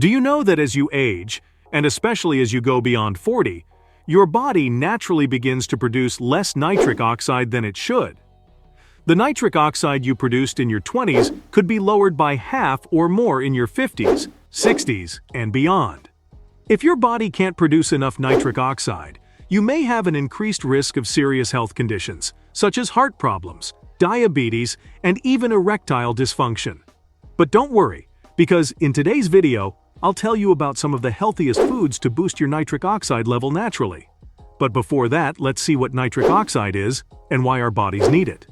Do you know that as you age, and especially as you go beyond 40, your body naturally begins to produce less nitric oxide than it should? The nitric oxide you produced in your 20s could be lowered by half or more in your 50s, 60s, and beyond. If your body can't produce enough nitric oxide, you may have an increased risk of serious health conditions, such as heart problems, diabetes, and even erectile dysfunction. But don't worry, because in today's video, I'll tell you about some of the healthiest foods to boost your nitric oxide level naturally. But before that, let's see what nitric oxide is and why our bodies need it.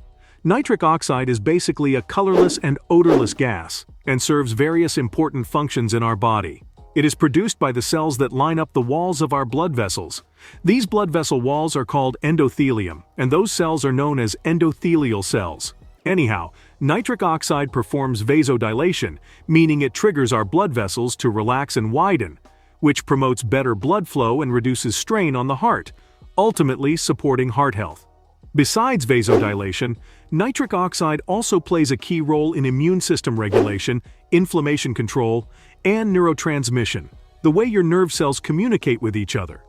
Nitric oxide is basically a colorless and odorless gas and serves various important functions in our body. It is produced by the cells that line up the walls of our blood vessels. These blood vessel walls are called endothelium, and those cells are known as endothelial cells. Anyhow, nitric oxide performs vasodilation, meaning it triggers our blood vessels to relax and widen, which promotes better blood flow and reduces strain on the heart, ultimately supporting heart health. Besides vasodilation, nitric oxide also plays a key role in immune system regulation, inflammation control, and neurotransmission, the way your nerve cells communicate with each other.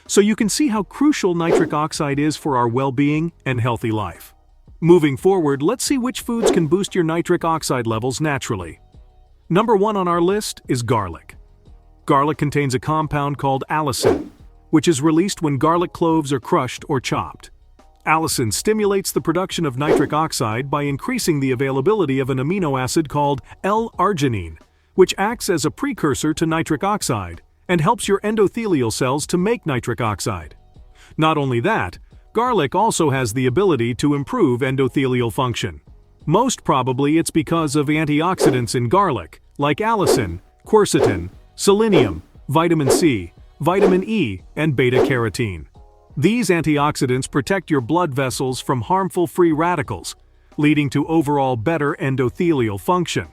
So you can see how crucial nitric oxide is for our well-being and healthy life. Moving forward, let's see which foods can boost your nitric oxide levels naturally. Number 1 on our list is garlic. Garlic contains a compound called allicin, which is released when garlic cloves are crushed or chopped. Allicin stimulates the production of nitric oxide by increasing the availability of an amino acid called L-arginine, which acts as a precursor to nitric oxide and helps your endothelial cells to make nitric oxide. Not only that, garlic also has the ability to improve endothelial function. Most probably it's because of antioxidants in garlic, like allicin, quercetin, selenium, vitamin C, vitamin E, and beta-carotene. These antioxidants protect your blood vessels from harmful free radicals, leading to overall better endothelial function.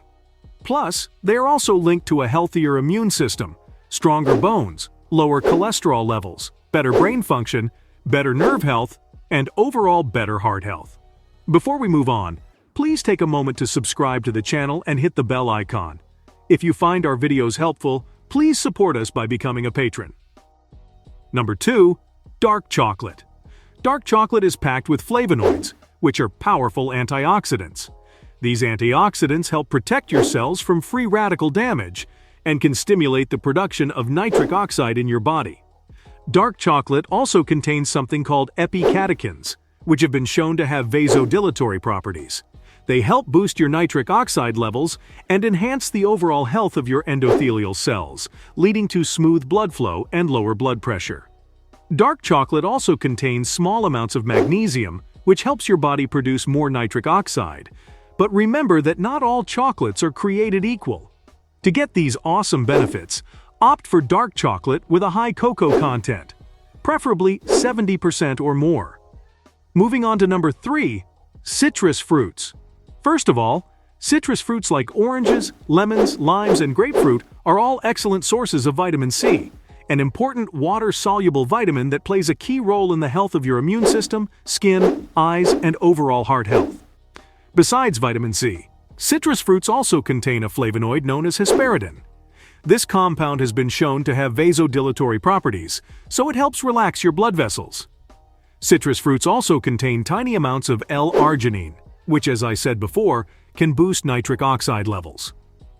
Plus, they are also linked to a healthier immune system, stronger bones, lower cholesterol levels, better brain function, better nerve health, and overall better heart health. Before we move on, please take a moment to subscribe to the channel and hit the bell icon. If you find our videos helpful, please support us by becoming a patron. Number 2. Dark chocolate. Dark chocolate is packed with flavonoids, which are powerful antioxidants. These antioxidants help protect your cells from free radical damage and can stimulate the production of nitric oxide in your body. Dark chocolate also contains something called epicatechins, which have been shown to have vasodilatory properties. They help boost your nitric oxide levels and enhance the overall health of your endothelial cells, leading to smooth blood flow and lower blood pressure. Dark chocolate also contains small amounts of magnesium, which helps your body produce more nitric oxide. But remember that not all chocolates are created equal. To get these awesome benefits, opt for dark chocolate with a high cocoa content, preferably 70% or more. Moving on to number 3, citrus fruits. First of all, citrus fruits like oranges, lemons, limes, and grapefruit are all excellent sources of vitamin C, an important water-soluble vitamin that plays a key role in the health of your immune system, skin, eyes, and overall heart health. Besides vitamin C, citrus fruits also contain a flavonoid known as hesperidin. This compound has been shown to have vasodilatory properties, so it helps relax your blood vessels. Citrus fruits also contain tiny amounts of L-arginine, which, as I said before, can boost nitric oxide levels.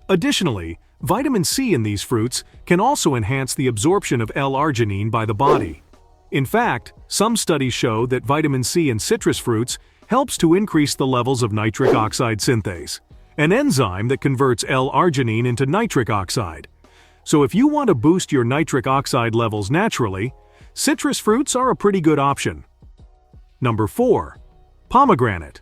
Additionally, vitamin C in these fruits can also enhance the absorption of L-arginine by the body. In fact, some studies show that vitamin C in citrus fruits helps to increase the levels of nitric oxide synthase, an enzyme that converts L-arginine into nitric oxide. So if you want to boost your nitric oxide levels naturally, citrus fruits are a pretty good option. Number 4. Pomegranate.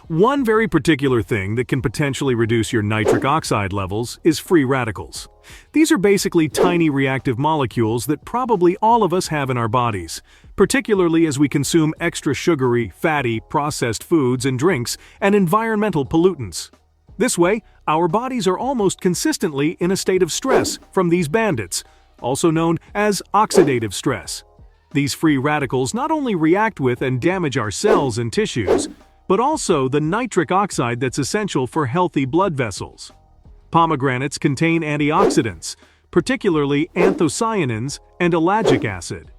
One very particular thing that can potentially reduce your nitric oxide levels is free radicals. These are basically tiny reactive molecules that probably all of us have in our bodies, particularly as we consume extra sugary, fatty, processed foods and drinks and environmental pollutants. This way, our bodies are almost consistently in a state of stress from these bandits, also known as oxidative stress. These free radicals not only react with and damage our cells and tissues, but also the nitric oxide that's essential for healthy blood vessels. Pomegranates contain antioxidants, particularly anthocyanins and ellagic acid.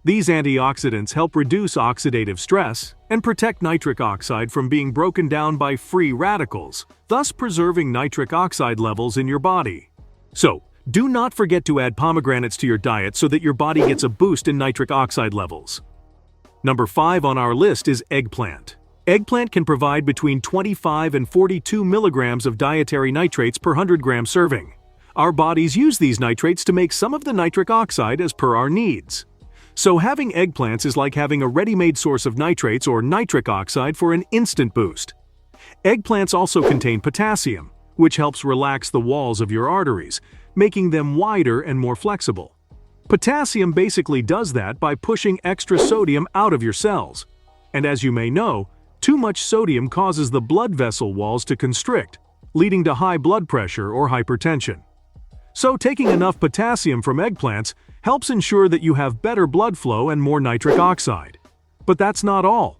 These antioxidants help reduce oxidative stress and protect nitric oxide from being broken down by free radicals, thus preserving nitric oxide levels in your body. So, do not forget to add pomegranates to your diet so that your body gets a boost in nitric oxide levels. Number 5 on our list is eggplant. Eggplant can provide between 25 and 42 milligrams of dietary nitrates per 100-gram serving. Our bodies use these nitrates to make some of the nitric oxide as per our needs. So having eggplants is like having a ready-made source of nitrates or nitric oxide for an instant boost. Eggplants also contain potassium, which helps relax the walls of your arteries, making them wider and more flexible. Potassium basically does that by pushing extra sodium out of your cells. And as you may know, too much sodium causes the blood vessel walls to constrict, leading to high blood pressure or hypertension. So taking enough potassium from eggplants helps ensure that you have better blood flow and more nitric oxide. But that's not all.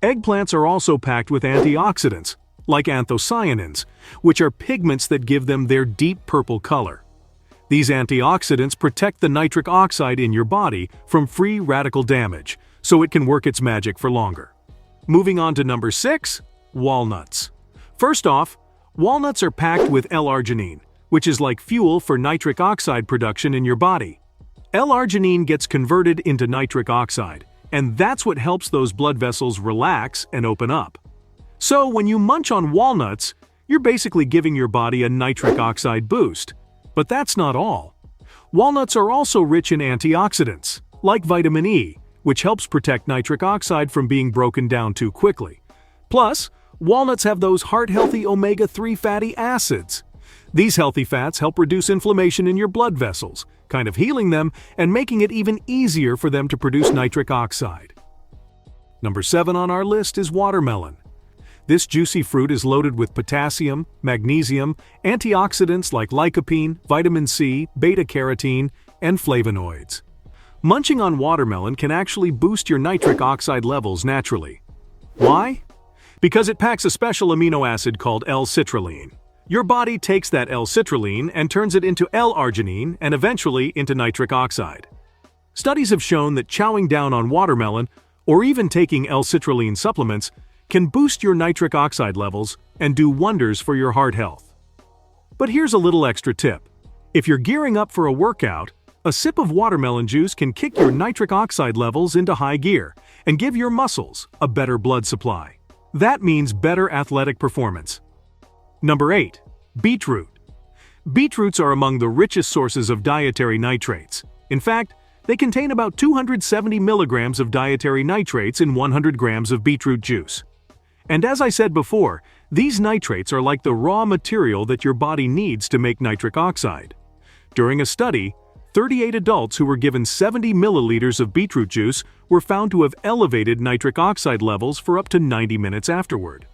Eggplants are also packed with antioxidants, like anthocyanins, which are pigments that give them their deep purple color. These antioxidants protect the nitric oxide in your body from free radical damage, so it can work its magic for longer. Moving on to number 6, walnuts. First off, walnuts are packed with L-arginine, which is like fuel for nitric oxide production in your body. L-arginine gets converted into nitric oxide, and that's what helps those blood vessels relax and open up. So when you munch on walnuts, you're basically giving your body a nitric oxide boost. But that's not all. Walnuts are also rich in antioxidants, like vitamin E, which helps protect nitric oxide from being broken down too quickly. Plus, walnuts have those heart-healthy omega-3 fatty acids. These healthy fats help reduce inflammation in your blood vessels, kind of healing them and making it even easier for them to produce nitric oxide. Number 7 on our list is watermelon. This juicy fruit is loaded with potassium, magnesium, antioxidants like lycopene, vitamin C, beta-carotene, and flavonoids. Munching on watermelon can actually boost your nitric oxide levels naturally. Why? Because it packs a special amino acid called L-citrulline. Your body takes that L-citrulline and turns it into L-arginine and eventually into nitric oxide. Studies have shown that chowing down on watermelon, or even taking L-citrulline supplements, can boost your nitric oxide levels and do wonders for your heart health. But here's a little extra tip. If you're gearing up for a workout, a sip of watermelon juice can kick your nitric oxide levels into high gear and give your muscles a better blood supply. That means better athletic performance. Number 8. Beetroot. Beetroots are among the richest sources of dietary nitrates. In fact, they contain about 270 milligrams of dietary nitrates in 100 grams of beetroot juice. And as I said before, these nitrates are like the raw material that your body needs to make nitric oxide. During a study, 38 adults who were given 70 milliliters of beetroot juice were found to have elevated nitric oxide levels for up to 90 minutes afterward.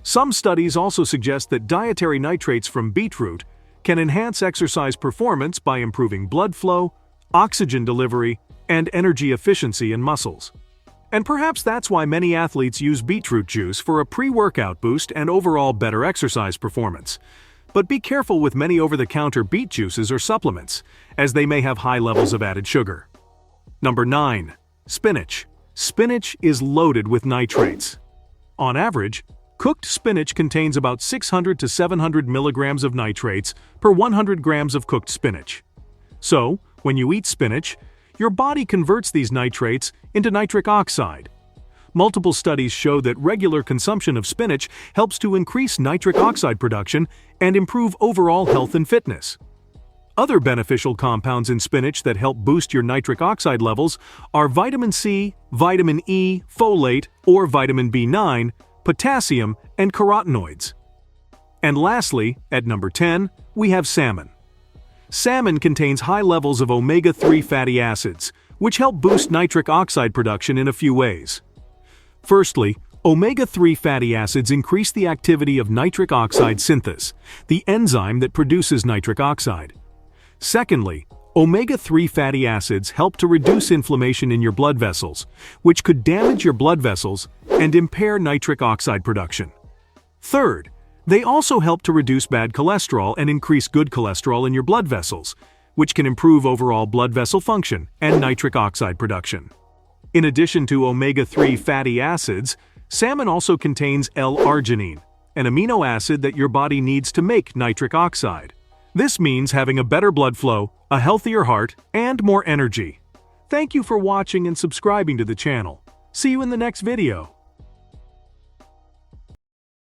Some studies also suggest that dietary nitrates from beetroot can enhance exercise performance by improving blood flow, oxygen delivery, and energy efficiency in muscles. And perhaps that's why many athletes use beetroot juice for a pre-workout boost and overall better exercise performance. But be careful with many over-the-counter beet juices or supplements, as they may have high levels of added sugar. Number 9. Spinach. Spinach is loaded with nitrates. On average, cooked spinach contains about 600 to 700 milligrams of nitrates per 100 grams of cooked spinach. So, when you eat spinach, your body converts these nitrates into nitric oxide. Multiple studies show that regular consumption of spinach helps to increase nitric oxide production and improve overall health and fitness. Other beneficial compounds in spinach that help boost your nitric oxide levels are vitamin C, vitamin E, folate, or vitamin B9, potassium, and carotenoids. And lastly, at number 10, we have salmon. Salmon contains high levels of omega-3 fatty acids, which help boost nitric oxide production in a few ways. Firstly, omega-3 fatty acids increase the activity of nitric oxide synthase, the enzyme that produces nitric oxide. Secondly, omega-3 fatty acids help to reduce inflammation in your blood vessels, which could damage your blood vessels and impair nitric oxide production. Third, they also help to reduce bad cholesterol and increase good cholesterol in your blood vessels, which can improve overall blood vessel function and nitric oxide production. In addition to omega-3 fatty acids, salmon also contains L-arginine, an amino acid that your body needs to make nitric oxide. This means having a better blood flow, a healthier heart, and more energy. Thank you for watching and subscribing to the channel. See you in the next video.